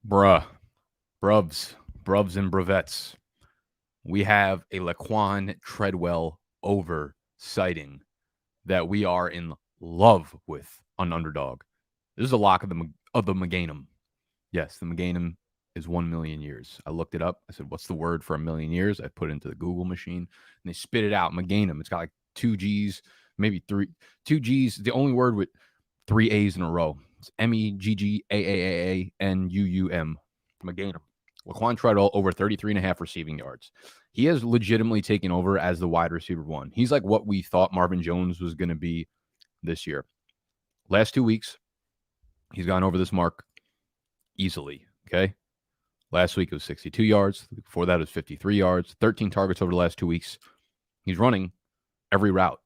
Bruvs, and bruvettes. We have a Laquon Treadwell over sighting that we are in love with on Underdog. This is a lock of the Meganum. Yes, the Meganum is 1 million years. I looked it up. I said, what's the word for a million years? I put it into the Google machine, and they spit it out. Meganum. It's got like 2 G's, maybe 3. 2 G's, the only word with 3 A's in a row. It's Meggaaanum. Meganum. Laquon Treadwell over 33.5 receiving yards. He has legitimately taken over as the wide receiver one. He's like what we thought Marvin Jones was going to be this year. Last 2 weeks, he's gone over this mark easily, okay? Last week it was 62 yards. Before that it was 53 yards. 13 targets over the last 2 weeks. He's running every route.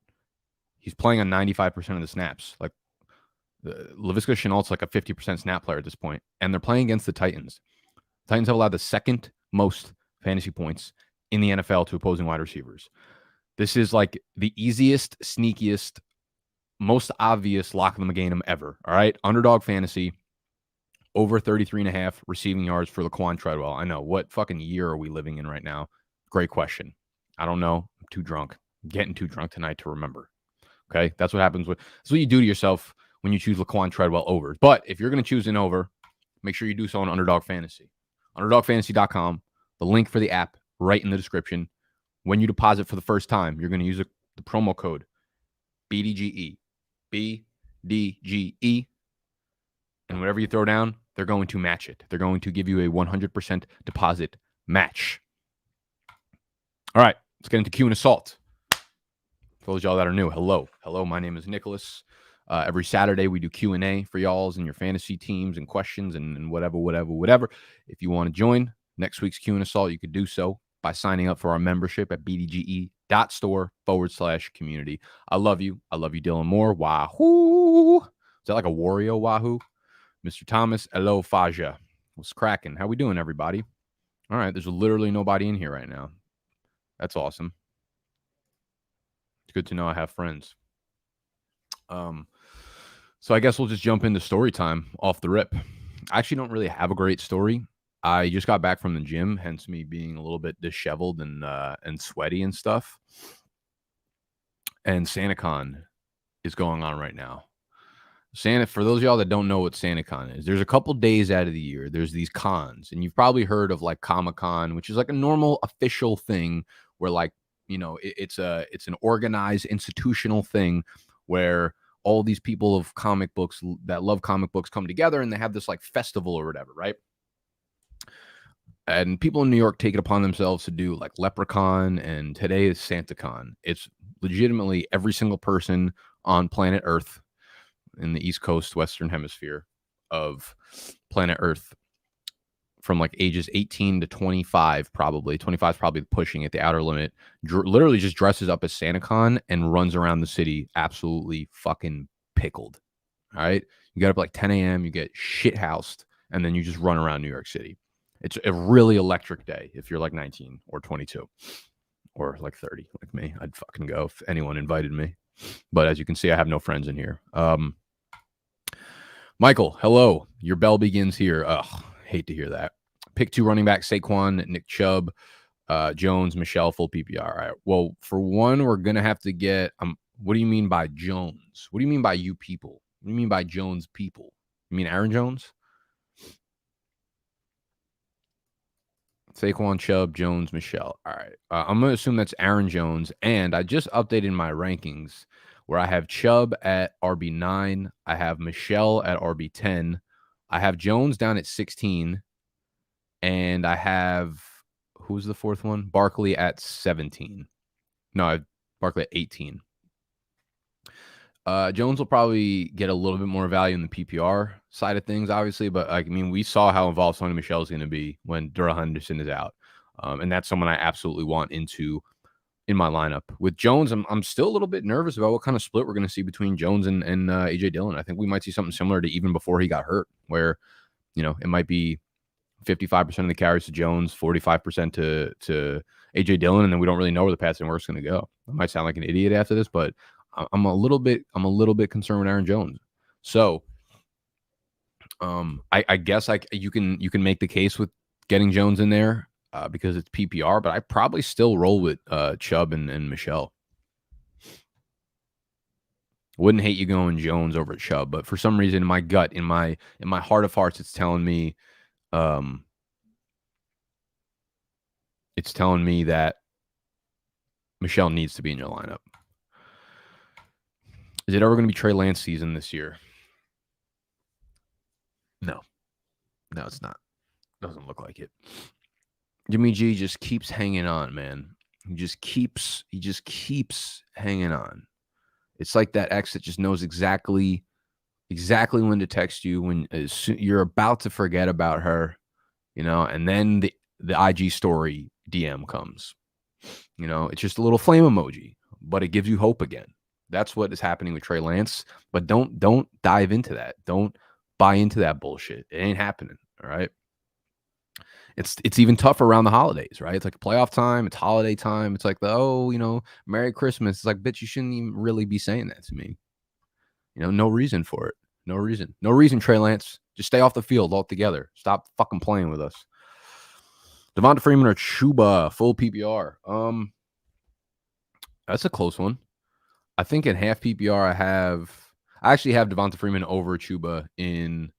He's playing on 95% of the snaps. Like, Laviska Shenault's like a 50% snap player at this point, and they're playing against the Titans. Titans have allowed the second most fantasy points in the NFL to opposing wide receivers. This is like the easiest, sneakiest, most obvious lock of the game ever. All right. Underdog fantasy, over 33.5 receiving yards for Laquon Treadwell. I know. What fucking year are we living in right now? Great question. I don't know. I'm too drunk. I'm getting too drunk tonight to remember. Okay. That's what happens that's what you do to yourself when you choose Laquon Treadwell over. But if you're going to choose an over, make sure you do so on Underdog Fantasy. UnderdogFantasy.com. The link for the app right in the description. When you deposit for the first time, you're going to use the promo code BDGE. BDGE. And whatever you throw down, they're going to match it. They're going to give you a 100% deposit match. All right, let's get into Q&Assault. For those of y'all that are new, hello. Hello, my name is Nicholas. Every Saturday, we do Q&A for y'all's and your fantasy teams and questions and whatever. If you want to join next week's Q&Assault, you could do so by signing up for our membership at bdge.store/community. I love you. I love you, Dylan Moore. Wahoo! Is that like a Wario Wahoo? Mr. Thomas, hello, Faja. What's cracking? How we doing, everybody? All right, there's literally nobody in here right now. That's awesome. It's good to know I have friends. So I guess we'll just jump into story time off the rip. I actually don't really have a great story. I just got back from the gym, hence me being a little bit disheveled and sweaty and stuff. And Santacon is going on right now. For those of y'all that don't know what Santacon is, there's a couple days out of the year. There's these cons, and you've probably heard of like Comic-Con, which is like a normal official thing where like, you know, it's an organized institutional thing where all these people of comic books that love comic books come together and they have this like festival or whatever, right? And people in New York take it upon themselves to do like Leprechaun, and today is Santacon. It's legitimately every single person on planet Earth in the East Coast, Western Hemisphere of planet Earth from like ages 18 to 25, probably. 25 is probably pushing at the outer limit. Literally just dresses up as Santacon and runs around the city absolutely fucking pickled. All right? You get up like 10 a.m., you get shit-housed, and then you just run around New York City. It's a really electric day if you're like 19 or 22 or like 30 like me. I'd fucking go if anyone invited me. But as you can see, I have no friends in here. Michael, hello. Your bell begins here. Ugh, hate to hear that. Pick 2 running back, Saquon, Nick Chubb, Jones, Michelle, full PPR. All right. Well, for one, we're going to have to get what do you mean by Jones? What do you mean by you people? What do you mean by Jones people? You mean Aaron Jones? Saquon, Chubb, Jones, Michelle. All right. I'm going to assume that's Aaron Jones. And I just updated my rankings where I have Chubb at RB9. I have Michelle at RB10. I have Jones down at 16. And I have, who's the fourth one? Barkley at 17. No, Barkley at 18. Jones will probably get a little bit more value in the PPR side of things, obviously. But, I mean, we saw how involved Sony Michel is going to be when Darrell Henderson is out. And that's someone I absolutely want in my lineup. With Jones, I'm still a little bit nervous about what kind of split we're going to see between Jones and A.J. Dillon. I think we might see something similar to even before he got hurt, where, you know, it might be 55% of the carries to Jones, 45% to A.J. Dillon, and then we don't really know where the passing work's going to go. I might sound like an idiot after this, but I'm a little bit concerned with Aaron Jones. So I guess you can make the case with getting Jones in there because it's PPR, but I probably still roll with Chubb and Michelle. Wouldn't hate you going Jones over Chubb, but for some reason in my gut, in my heart of hearts, it's telling me that Michelle needs to be in your lineup. Is it ever going to be Trey Lance season this year? No, it's not. Doesn't look like it. Jimmy G just keeps hanging on, man. He just keeps hanging on. It's like that ex that just knows exactly when to text you when you're about to forget about her, and then the IG story DM comes. It's just a little flame emoji, but it gives you hope again. That's what is happening with Trey Lance. But don't dive into that. Don't buy into that bullshit. It ain't happening. All right. It's even tougher around the holidays, right? It's like playoff time. It's holiday time. It's like Merry Christmas. It's like, bitch, you shouldn't even really be saying that to me. No reason for it. No reason, Trey Lance. Just stay off the field altogether. Stop fucking playing with us. Devonta Freeman or Chuba, full PPR. That's a close one. I think in half PPR, I actually have Devonta Freeman over Chuba in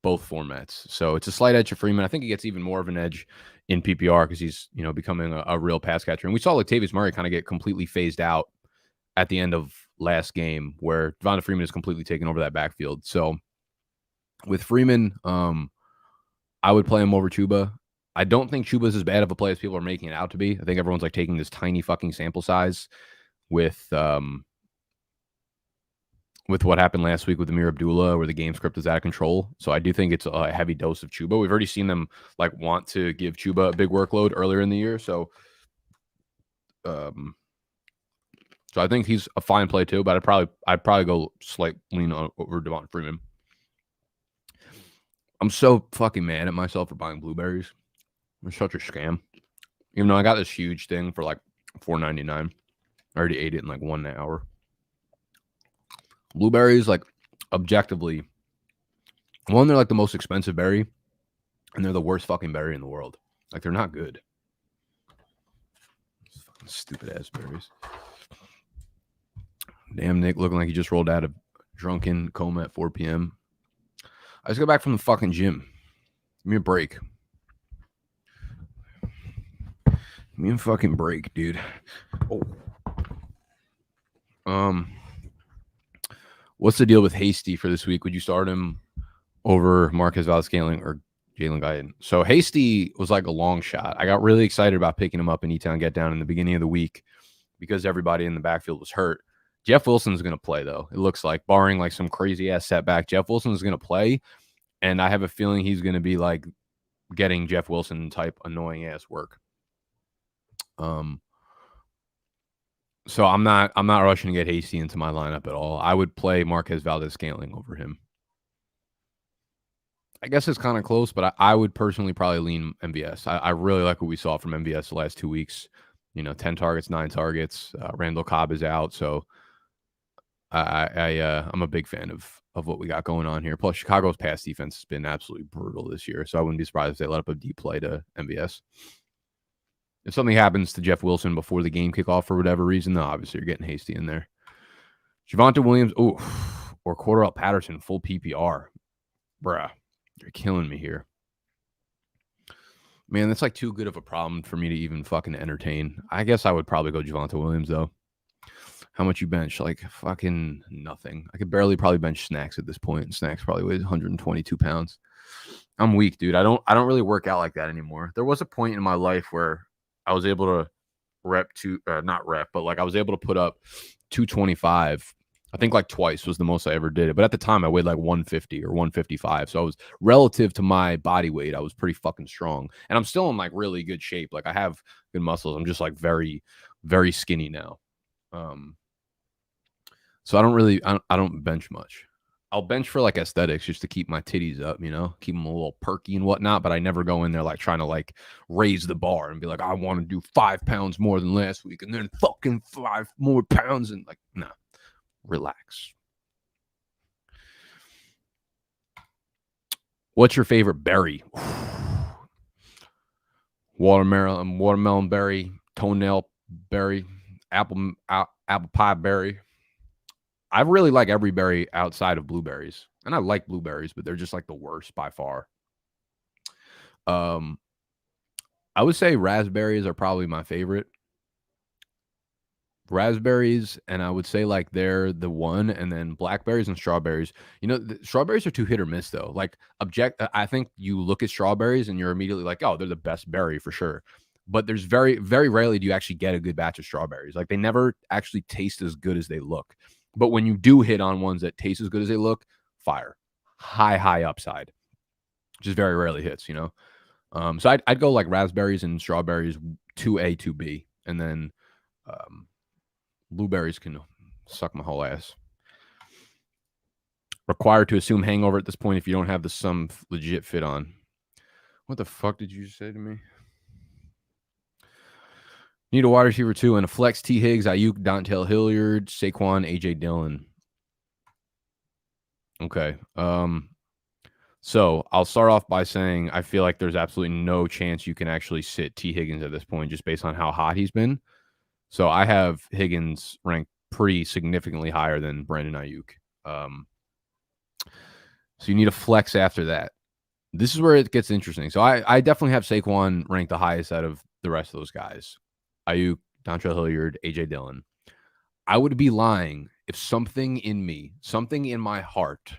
both formats. So it's a slight edge to Freeman. I think he gets even more of an edge in PPR because he's, becoming a real pass catcher. And we saw Latavius Murray kind of get completely phased out at the end of last game where Devonta Freeman is completely taken over that backfield. So with Freeman, I would play him over Chuba. I don't think Chuba is as bad of a play as people are making it out to be. I think everyone's like taking this tiny fucking sample size with what happened last week with Amir Abdullah, where the game script is out of control. So I do think it's a heavy dose of Chuba. We've already seen them want to give Chuba a big workload earlier in the year. So, I think he's a fine play too. But I'd probably go slight lean over Devonta Freeman. I'm so fucking mad at myself for buying Blueberries. It's such a scam. Even though I got this huge thing for $4.99. I already ate it in 1 hour. Blueberries, objectively, one, they're the most expensive berry, and they're the worst fucking berry in the world. They're not good. Fucking stupid ass berries. Damn, Nick looking like he just rolled out of drunken coma at 4 p.m. I just got back from the fucking gym. Give me a break. Give me a fucking break, dude. Oh. What's the deal with Hasty for this week? Would you start him over Marquez Valdes-Scantling or Jalen Guyton? So Hasty was a long shot. I got really excited about picking him up in E-Town Get Down in the beginning of the week because everybody in the backfield was hurt. Jeff Wilson's going to play, though. It looks like, barring some crazy-ass setback, Jeff Wilson's going to play, and I have a feeling he's going to be getting Jeff Wilson-type annoying-ass work. So I'm not rushing to get Hasty into my lineup at all. I would play Marquez Valdes-Scantling over him. I guess it's kind of close, but I would personally probably lean MVS. I really like what we saw from MVS the last 2 weeks. 10 targets, 9 targets. Randall Cobb is out, so I'm a big fan of what we got going on here. Plus, Chicago's pass defense has been absolutely brutal this year, so I wouldn't be surprised if they let up a deep play to MVS. If something happens to Jeff Wilson before the game kickoff for whatever reason, though, obviously you're getting Hasty in there. Javonte Williams, or Cordarrelle Patterson, full PPR. Bruh, you're killing me here. Man, that's too good of a problem for me to even fucking entertain. I guess I would probably go Javonte Williams, though. How much you bench? Fucking nothing. I could barely probably bench Snacks at this point, and Snacks probably weighs 122 pounds. I'm weak, dude. I don't really work out like that anymore. There was a point in my life where I was able to I was able to put up 225. I think twice was the most I ever did it. But at the time, I weighed 150 or 155. So I was, relative to my body weight, I was pretty fucking strong. And I'm still in really good shape. I have good muscles. I'm just very, very skinny now. So I don't bench much. I'll bench for aesthetics just to keep my titties up, keep them a little perky and whatnot. But I never go in there trying to raise the bar and be I want to do 5 pounds more than last week and then fucking 5 more pounds and nah, relax. What's your favorite berry? Watermelon berry, toenail berry, apple pie berry. I really like every berry outside of blueberries. And I like blueberries, but they're just like the worst by far. I would say raspberries are probably my favorite. Raspberries, and I would say like they're the one, and then blackberries and strawberries. You know, strawberries are too hit or miss though. Like I think you look at strawberries and you're immediately like, oh, they're the best berry for sure. But there's very, very rarely do you actually get a good batch of strawberries. Like they never actually taste as good as they look. But when you do hit on ones that taste as good as they look, fire, high upside. Just very rarely hits, you know. So I'd go like raspberries and strawberries 2A, 2B, and then blueberries can suck my whole ass. Required to assume hangover at this point if you don't have some legit fit on. What the fuck did you say to me? Need a wide receiver too, and a flex T. Higgs, Ayuk, Dontel Hilliard, Saquon, AJ Dillon. Okay. So I'll start off by saying I feel like there's absolutely no chance you can actually sit T. Higgins at this point just based on how hot he's been. So I have Higgins ranked pretty significantly higher than Brandon Ayuk. So you need a flex after that. This is where it gets interesting. So I definitely have Saquon ranked the highest out of the rest of those guys. Ayuk, Dontrell Hilliard, AJ Dillon. I would be lying if something in me, something in my heart,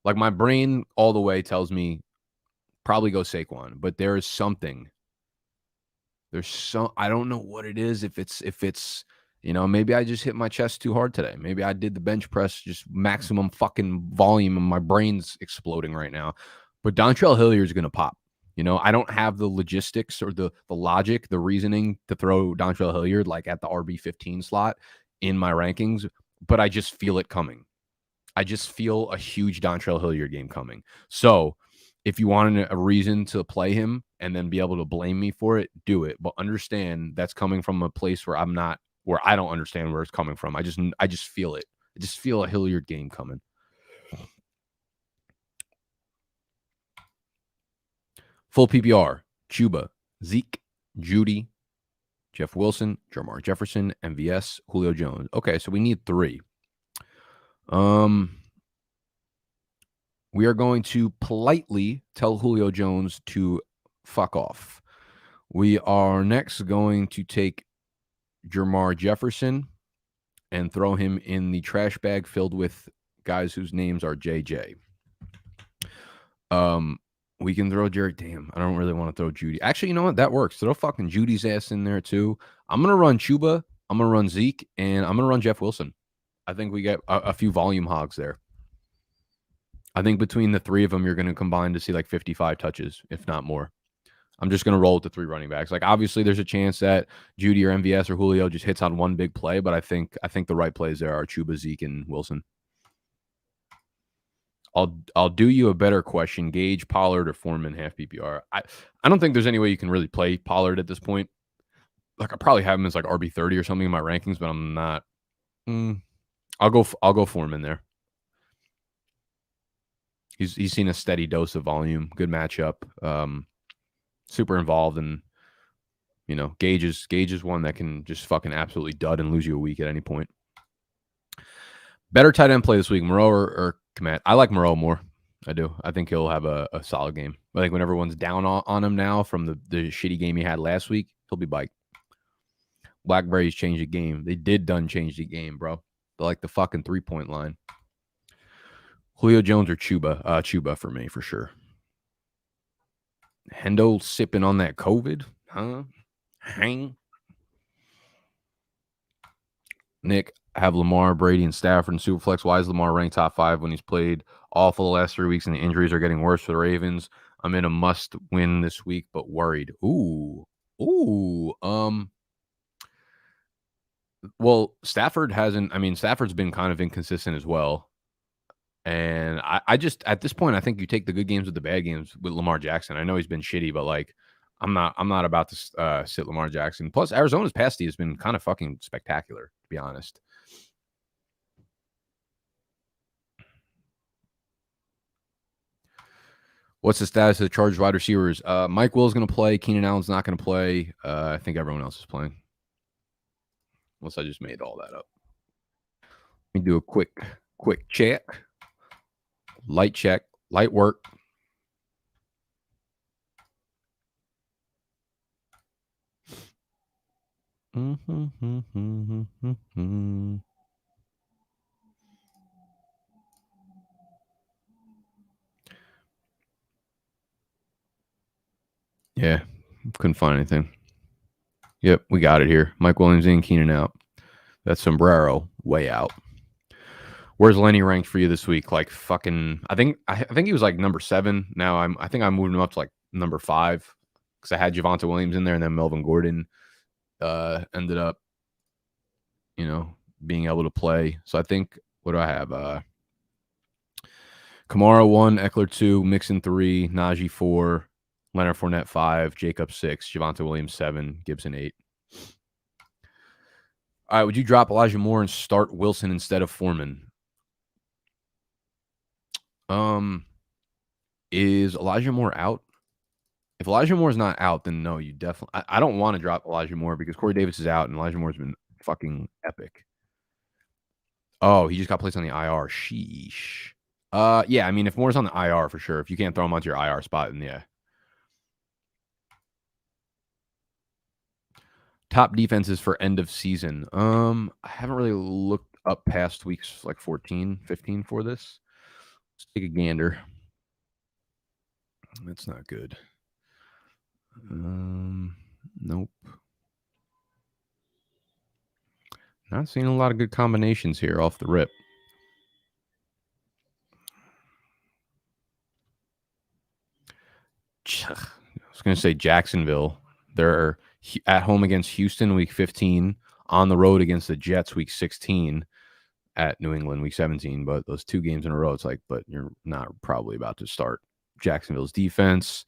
like my brain all the way tells me probably go Saquon, but there is something. I don't know what it is. If it's, you know, maybe I just hit my chest too hard today. Maybe I did the bench press, just maximum fucking volume and my brain's exploding right now. But Dontrell Hilliard is going to pop. You know, I don't have the logistics or the logic, the reasoning to throw Dontrell Hilliard like at the RB15 slot in my rankings, but I just feel it coming. I just feel a huge Dontrell Hilliard game coming. So if you wanted a reason to play him and then be able to blame me for it, do it. But understand that's coming from a place where I don't understand where it's coming from. I just feel it. I just feel a Hilliard game coming. Full PPR, Chuba, Zeke, Judy, Jeff Wilson, Jamar Jefferson, MVS, Julio Jones. Okay, so we need 3. We are going to politely tell Julio Jones to fuck off. We are next going to take Jamar Jefferson and throw him in the trash bag filled with guys whose names are JJ. We can throw Jared. Damn, I don't really want to throw Judy. Actually, you know what? That works. Throw fucking Judy's ass in there too. I'm going to run Chuba. I'm going to run Zeke. And I'm going to run Jeff Wilson. I think we get a few volume hogs there. I think between the 3 of them, you're going to combine to see like 55 touches, if not more. I'm just going to roll with the 3 running backs. Like, obviously, there's a chance that Judy or MVS or Julio just hits on one big play, but I think the right plays there are Chuba, Zeke, and Wilson. I'll do you a better question. Gage, Pollard, or Foreman half PPR. I don't think there's any way you can really play Pollard at this point. Like, I probably have him as like RB30 or something in my rankings, but I'm not. I'll go Foreman there. He's seen a steady dose of volume, good matchup, super involved, and you know, Gage is one that can just fucking absolutely dud and lose you a week at any point. Better tight end play this week, Moreau or Komet? I like Moreau more. I do. I think he'll have a solid game. I think when everyone's down on him now from the shitty game he had last week, he'll be biked. Blackberries changed the game. They did change the game, bro. They're like the fucking 3-point line. Julio Jones or Chuba? Chuba for me, for sure. Hendo sipping on that COVID, huh? Hang. Nick, have Lamar, Brady, and Stafford in Superflex. Why is Lamar ranked top 5 when he's played awful the last 3 weeks and the injuries are getting worse for the Ravens? I'm in a must-win this week, but worried. Ooh. Well, Stafford hasn't. I mean, Stafford's been kind of inconsistent as well. And I just, at this point, I think you take the good games with the bad games with Lamar Jackson. I know he's been shitty, but like, I'm not about to sit Lamar Jackson. Plus, Arizona's pass D has been kind of fucking spectacular, to be honest. What's the status of the Chargers wide receivers? Mike Will's going to play. Keenan Allen's not going to play. I think everyone else is playing. Unless I just made all that up. Let me do a quick check. Light check. Light work. Yeah, couldn't find anything. Yep, we got it here. Mike Williams in, Keenan out. That's Sombrero way out. Where's Lenny ranked for you this week? Like fucking, I think he was like number 7. Now I think I moved him up to like number 5 because I had Javonte Williams in there, and then Melvin Gordon ended up, being able to play. So I think, what do I have? Kamara 1, Eckler 2, Mixon 3, Najee 4, Leonard Fournette 5, Jacob 6, Javonte Williams 7, Gibson 8. All right, would you drop Elijah Moore and start Wilson instead of Foreman? Is Elijah Moore out? If Elijah Moore's not out, then no, you definitely. I don't want to drop Elijah Moore because Corey Davis is out and Elijah Moore's been fucking epic. Oh, he just got placed on the IR. Sheesh. Yeah, I mean, if Moore's on the IR for sure, if you can't throw him onto your IR spot, then yeah. Top defenses for end of season. I haven't really looked up past weeks like 14, 15 for this. Let's take a gander. That's not good. Nope. Not seeing a lot of good combinations here off the rip. I was going to say Jacksonville. They're at home against Houston week 15, on the road against the Jets week 16, at New England week 17. But those 2 games in a row, it's like, but you're not probably about to start Jacksonville's defense.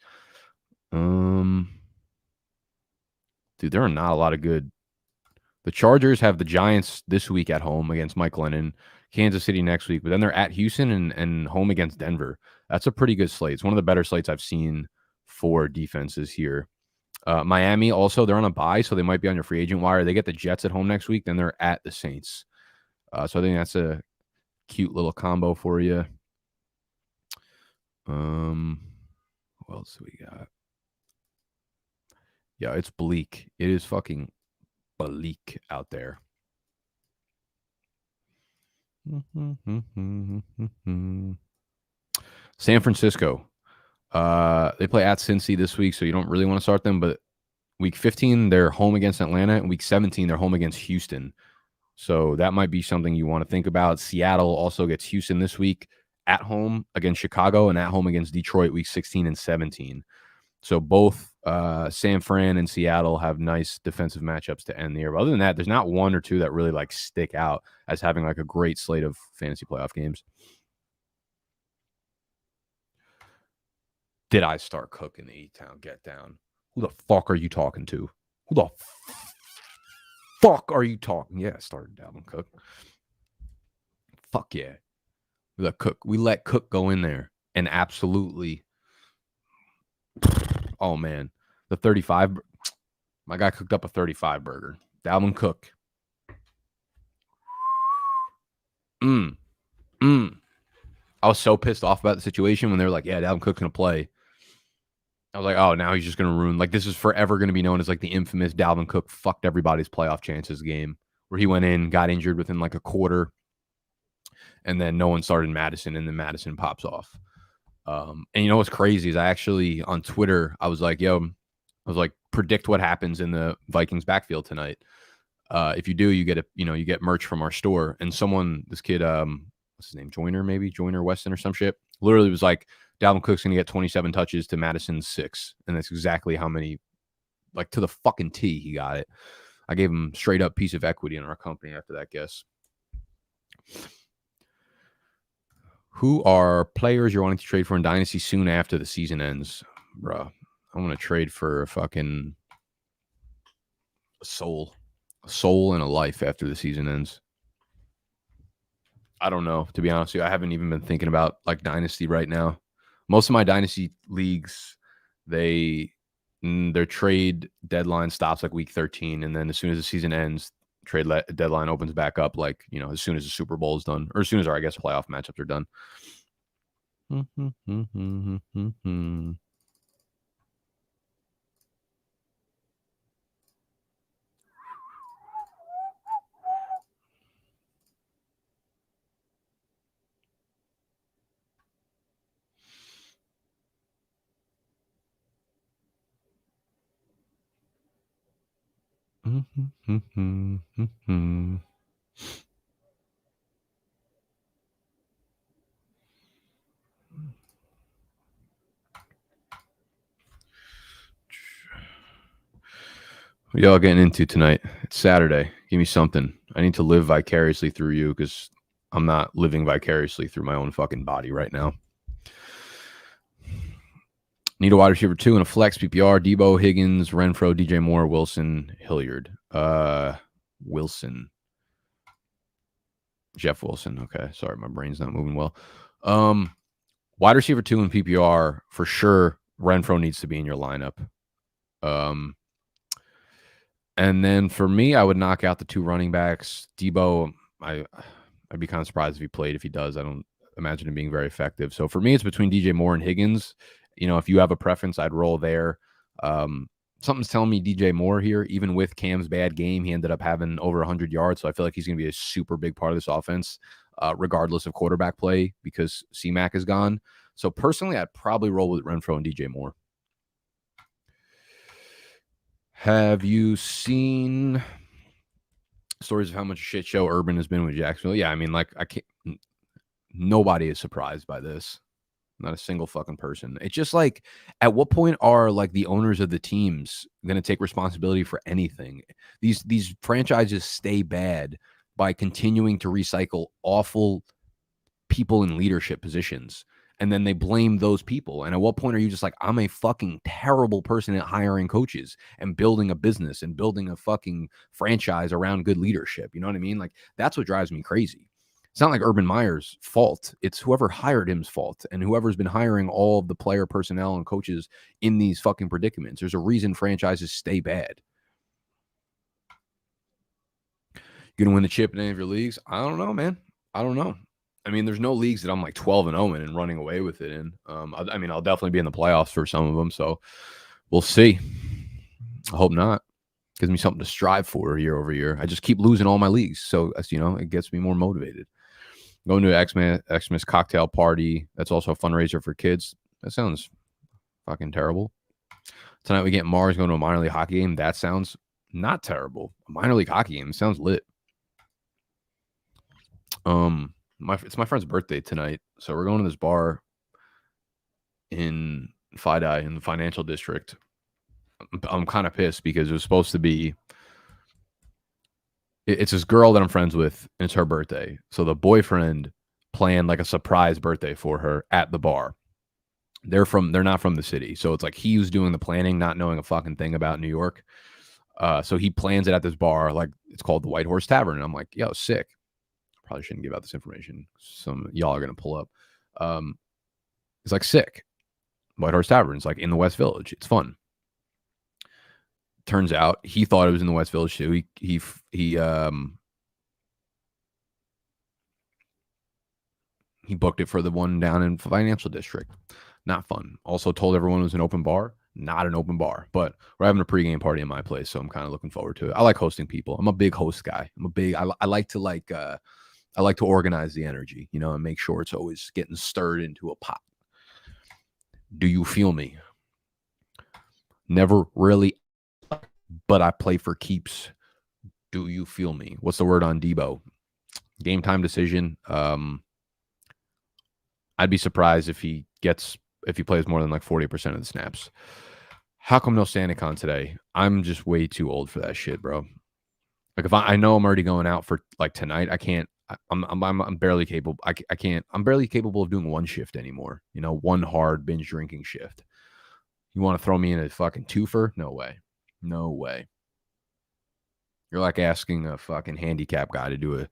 Dude, there are not a lot of good. The Chargers have the Giants this week at home against Mike Lennon, Kansas City next week, but then they're at Houston and home against Denver. That's a pretty good slate. It's one of the better slates I've seen for defenses here. Miami also, they're on a bye, so they might be on your free agent wire. They get the Jets at home next week, then they're at the Saints. So I think that's a cute little combo for you. What else do we got? Yeah, it's bleak. It is fucking bleak out there. San Francisco. They play at Cincy this week, so you don't really want to start them. But week 15, they're home against Atlanta. And week 17, they're home against Houston. So that might be something you want to think about. Seattle also gets Houston this week, at home against Chicago, and at home against Detroit week 16 and 17. So both San Fran and Seattle have nice defensive matchups to end the year. But other than that, there's not one or two that really like stick out as having like a great slate of fantasy playoff games. Did I start Cook in the E-Town get down? Who the fuck are you talking to? Who the fuck are you talking? Yeah, I started Dalvin Cook. Fuck yeah. We let Cook go in there and absolutely. Oh man, the 35. My guy cooked up a 35 burger. Dalvin Cook. I was so pissed off about the situation when they were like, yeah, Dalvin Cook's going to play. I was like, oh, now he's just going to ruin. Like, this is forever going to be known as like the infamous Dalvin Cook fucked everybody's playoff chances game, where he went in, got injured within like a quarter, and then no one started Madison, and then Madison pops off. And you know what's crazy is I actually on Twitter, I was like, predict what happens in the Vikings backfield tonight. If you do, you get merch from our store. And this kid, what's his name? Joyner Weston or some shit. Literally was like, Dalvin Cook's going to get 27 touches to Madison's 6. And that's exactly how many, like to the fucking T, he got it. I gave him straight up piece of equity in our company after that guess. Who are players you're wanting to trade for in Dynasty soon after the season ends? Bruh, I want to trade for a fucking soul and a life after the season ends. I don't know, to be honest with you. I haven't even been thinking about like Dynasty right now. Most of my dynasty leagues, their trade deadline stops like week 13, and then as soon as the season ends, deadline opens back up like, as soon as the Super Bowl is done, or as soon as I guess playoff matchups are done. What y'all getting into tonight? It's Saturday. Give me something. I need to live vicariously through you because I'm not living vicariously through my own fucking body right now. Need a wide receiver 2 and a flex PPR. Debo, Higgins, Renfro, DJ Moore, Wilson, Hilliard. Wilson. Jeff Wilson. Okay. Sorry, my brain's not moving well. Wide receiver 2 in PPR, for sure. Renfro needs to be in your lineup. And then for me, I would knock out the 2 running backs. Debo, I'd be kind of surprised if he played. If he does, I don't imagine him being very effective. So for me, it's between DJ Moore and Higgins. If you have a preference, I'd roll there. Something's telling me DJ Moore here, even with Cam's bad game, he ended up having over 100 yards. So I feel like he's going to be a super big part of this offense, regardless of quarterback play, because C-Mac is gone. So personally, I'd probably roll with Renfro and DJ Moore. Have you seen stories of how much shit show Urban has been with Jacksonville? Yeah, I mean, nobody is surprised by this. Not a single fucking person. It's just like, at what point are like the owners of the teams going to take responsibility for anything? These franchises stay bad by continuing to recycle awful people in leadership positions. And then they blame those people. And at what point are you just like, I'm a fucking terrible person at hiring coaches and building a business and building a fucking franchise around good leadership? You know what I mean? Like, that's what drives me crazy. It's not like Urban Meyer's fault. It's whoever hired him's fault, and whoever's been hiring all of the player personnel and coaches in these fucking predicaments. There's a reason franchises stay bad. You gonna win the chip in any of your leagues? I don't know, man. I don't know. I mean, there's no leagues that I'm like 12-0 in and running away with it in. I'll definitely be in the playoffs for some of them, so we'll see. I hope not. Gives me something to strive for year over year. I just keep losing all my leagues, so it gets me more motivated. Going to an Xmas cocktail party. That's also a fundraiser for kids. That sounds fucking terrible. Tonight we get Mars going to a minor league hockey game. That sounds not terrible. A minor league hockey game sounds lit. It's my friend's birthday tonight, so we're going to this bar in FIDI in the financial district. I'm kind of pissed because it was supposed to be. It's this girl that I'm friends with, and it's her birthday. So the boyfriend planned like a surprise birthday for her at the bar. They're not from the city, so it's like he was doing the planning, not knowing a fucking thing about New York. So he plans it at this bar, like it's called the White Horse Tavern, and I'm like, yo, sick. Probably shouldn't give out this information. Some y'all are gonna pull up. It's like sick. White Horse Tavern. It's like in the West Village. It's fun. Turns out he thought it was in the West Village too. He booked it for the one down in Financial District. Not fun. Also told everyone it was an open bar. Not an open bar, but we're having a pregame party in my place, so I'm kind of looking forward to it. I like hosting people. I'm a big host guy. I like to organize the energy, and make sure it's always getting stirred into a pot. Do you feel me? Never really, but I play for keeps. Do you feel me? What's the word on Debo? Game time decision. I'd be surprised if he plays more than like 40% of the snaps. How come no Santacon today? I'm just way too old for that shit, bro. Like if I know I'm already going out for like tonight, I can't. I'm barely capable. I can't. I'm barely capable of doing one shift anymore. One hard binge drinking shift. You want to throw me in a fucking twofer? No way. No way. You're like asking a fucking handicap guy to do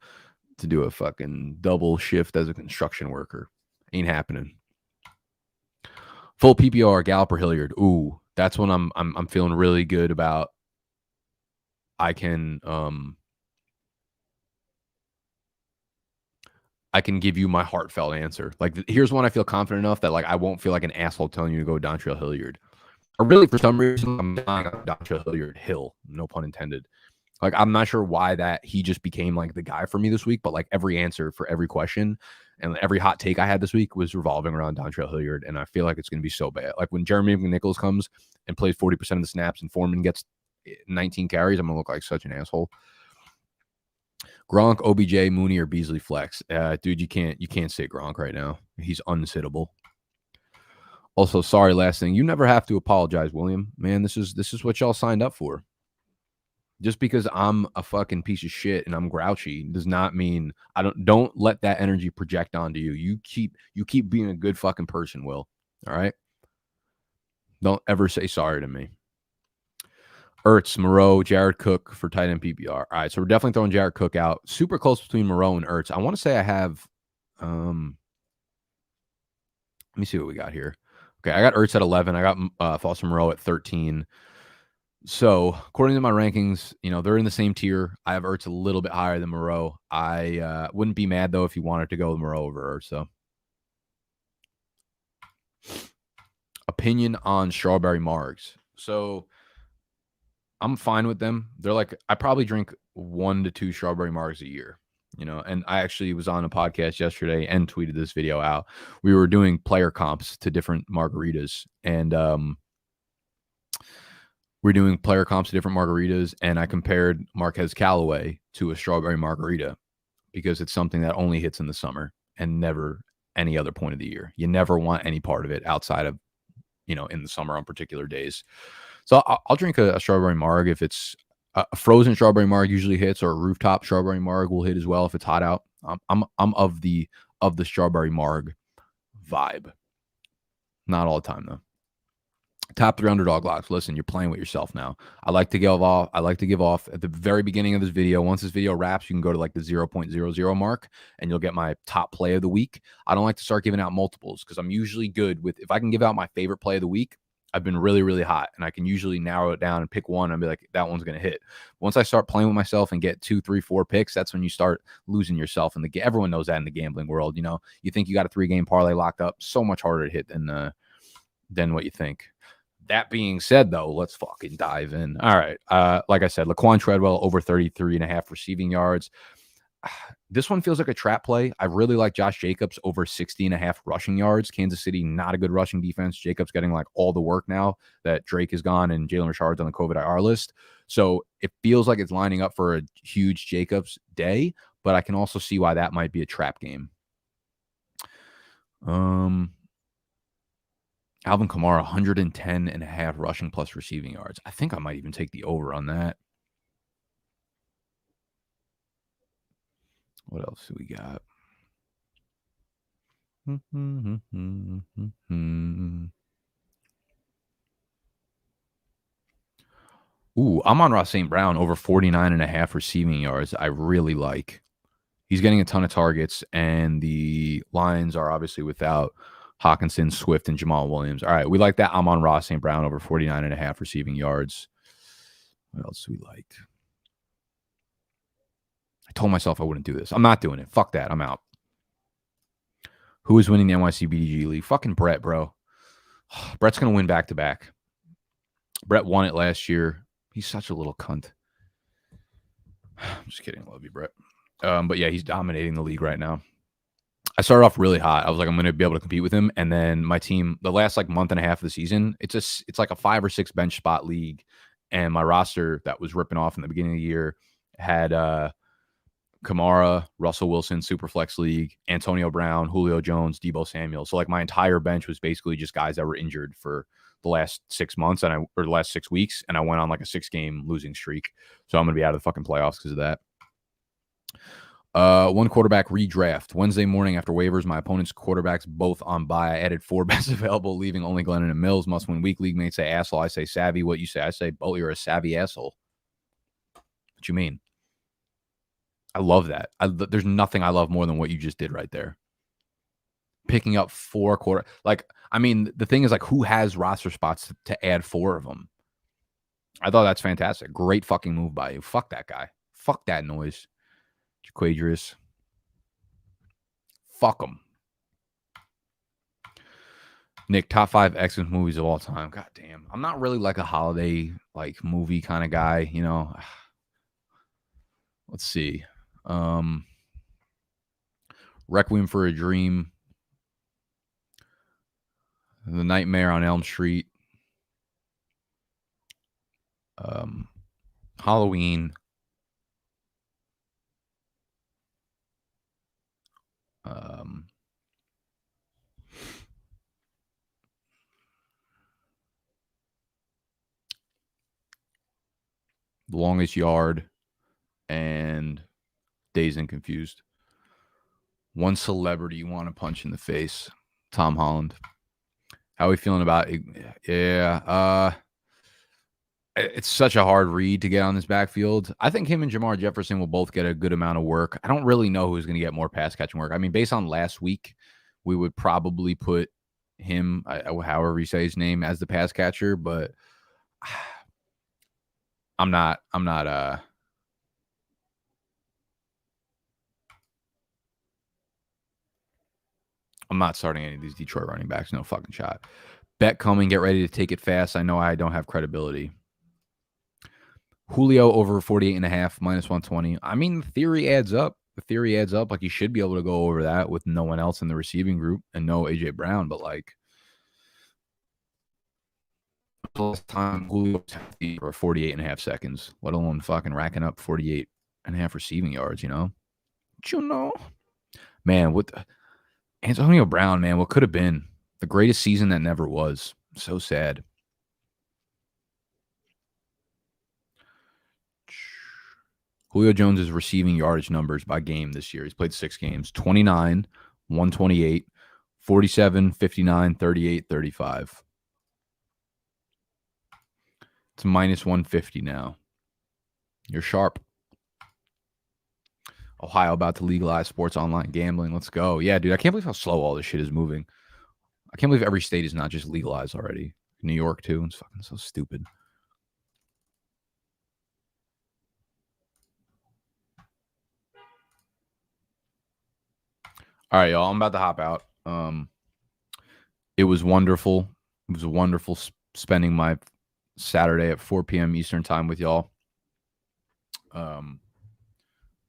a fucking double shift as a construction worker. Ain't happening. Full PPR, Gallup or Hilliard. Ooh, that's when I'm feeling really good about. I can give you my heartfelt answer. Like, here's one I feel confident enough that like I won't feel like an asshole telling you to go Dontrell Hilliard. Or really, for some reason, I'm dying on Dontrell Hilliard Hill. No pun intended. Like, I'm not sure why that he just became like the guy for me this week, but like every answer for every question and every hot take I had this week was revolving around Dontrell Hilliard, and I feel like it's going to be so bad. Like when Jeremy McNichols comes and plays 40% of the snaps and Foreman gets 19 carries, I'm going to look like such an asshole. Gronk, OBJ, Mooney, or Beasley flex. Dude, you can't sit Gronk right now. He's unsittable. Also, sorry, last thing. You never have to apologize, William. Man, this is what y'all signed up for. Just because I'm a fucking piece of shit and I'm grouchy does not mean don't let that energy project onto you. You keep being a good fucking person, Will. All right? Don't ever say sorry to me. Ertz, Moreau, Jared Cook for tight end PPR. All right, so we're definitely throwing Jared Cook out. Super close between Moreau and Ertz. I want to say I have let me see what we got here. Okay, I got Ertz at 11. I got Foster Moreau at 13. So, according to my rankings, they're in the same tier. I have Ertz a little bit higher than Moreau. I wouldn't be mad, though, if you wanted to go with Moreau over Ertz, so. Opinion on strawberry margs. So, I'm fine with them. They're like, I probably drink 1 to 2 strawberry margs a year, and I actually was on a podcast yesterday and tweeted this video out. We were doing player comps to different margaritas, and we're doing player comps to different margaritas, and I compared Marquez Callaway to a strawberry margarita because it's something that only hits in the summer and never any other point of the year. You never want any part of it outside of, in the summer on particular days. So I'll drink a strawberry marg if it's a frozen strawberry marg usually hits, or a rooftop strawberry marg will hit as well if it's hot out. I'm of the strawberry marg vibe. Not all the time though. Top 3 underdog locks. Listen, you're playing with yourself now. I like to give off at the very beginning of this video. Once this video wraps, you can go to like the 0.00 mark and you'll get my top play of the week. I don't like to start giving out multiples because I'm usually good with, if I can give out my favorite play of the week, I've been really, really hot, and I can usually narrow it down and pick one and be like, that one's going to hit. Once I start playing with myself and get 2, 3, 4 picks, that's when you start losing yourself. And everyone knows that in the gambling world. You think you got a 3-game parlay locked up, so much harder to hit than what you think. That being said, though, let's fucking dive in. All right. Like I said, Laquon Treadwell over 33.5 receiving yards. This one feels like a trap play. I really like Josh Jacobs over 60.5 rushing yards. Kansas City, not a good rushing defense. Jacobs getting like all the work now that Drake is gone and Jalen Richard's on the COVID IR list. So it feels like it's lining up for a huge Jacobs day, but I can also see why that might be a trap game. Alvin Kamara, 110.5 rushing plus receiving yards. I think I might even take the over on that. What else do we got? Ooh, Amon-Ra St. Brown over 49.5 receiving yards. I really like. He's getting a ton of targets, and the Lions are obviously without Hawkinson, Swift, and Jamal Williams. All right, we like that Amon-Ra St. Brown over 49.5 receiving yards. What else do we like? I told myself I wouldn't do this. I'm not doing it. Fuck that. I'm out. Who is winning the NYC BDGE League? Fucking Brett, bro. Brett's going to win back-to-back. Brett won it last year. He's such a little cunt. I'm just kidding. Love you, Brett. But yeah, he's dominating the league right now. I started off really hot. I was like, I'm going to be able to compete with him. And then my team, the last like month and a half of the season, it's like a 5 or 6 bench spot league. And my roster that was ripping off in the beginning of the year had Kamara, Russell Wilson, Superflex League, Antonio Brown, Julio Jones, Deebo Samuel. So like my entire bench was basically just guys that were injured for the last 6 months or the last 6 weeks. And I went on like a 6-game losing streak. So I'm going to be out of the fucking playoffs because of that. 1 quarterback redraft. Wednesday morning after waivers, my opponent's quarterbacks both on bye. I added 4 best available, leaving only Glennon and Mills. Must win week. League mates say asshole. I say savvy. What you say? I say, oh, you're a savvy asshole. What you mean? I love that. There's nothing I love more than what you just did right there. Picking up 4 quarter. Like, I mean, the thing is, like, who has roster spots to add 4 of them? I thought that's fantastic. Great fucking move by you. Fuck that guy. Fuck that noise. Jaquadrius. Fuck him. Nick, top 5 X-Men movies of all time. God damn. I'm not really like a holiday like movie kind of guy, you know. Let's see. Requiem for a Dream. The Nightmare on Elm Street. Halloween. The Longest Yard and Dazed and Confused. One celebrity you want to punch in the face. Tom Holland. How are we feeling about it? Yeah. It's such a hard read to get on this backfield. I think him and Jamar Jefferson will both get a good amount of work. I don't really know who's going to get more pass catching work. I mean, based on last week, we would probably put him, however you say his name, as the pass catcher, but I'm not starting any of these Detroit running backs. No fucking shot. Bet coming. Get ready to take it fast. I know I don't have credibility. Julio over 48.5, minus 120. I mean, the theory adds up. Like, you should be able to go over that with no one else in the receiving group and no A.J. Brown. But, like, last time Julio was healthy for 48.5 seconds, let alone fucking racking up 48.5 receiving yards, you know? Man, what Antonio Brown, man, what could have been the greatest season that never was. So sad. Julio Jones' receiving yardage numbers by game this year. He's played 6 games. 29, 128, 47, 59, 38, 35. It's minus 150 now. You're sharp. Ohio about to legalize sports online gambling. Let's go. Yeah, dude, I can't believe how slow all this shit is moving. I can't believe every state is not just legalized already. New York, too. It's fucking so stupid. All right, y'all. I'm about to hop out. It was wonderful. It was wonderful spending my Saturday at 4 p.m. Eastern time with y'all.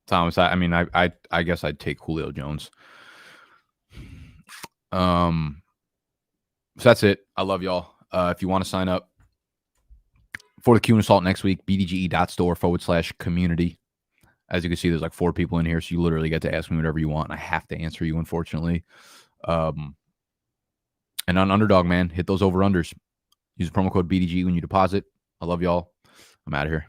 Thomas, I guess I'd take Julio Jones. So that's it. I love y'all. If you want to sign up for the Q&Aassault next week, bdge.store/community. As you can see, there's like 4 people in here, so you literally get to ask me whatever you want, and I have to answer you, unfortunately. And on Underdog, man, hit those over-unders. Use the promo code BDG when you deposit. I love y'all. I'm out of here.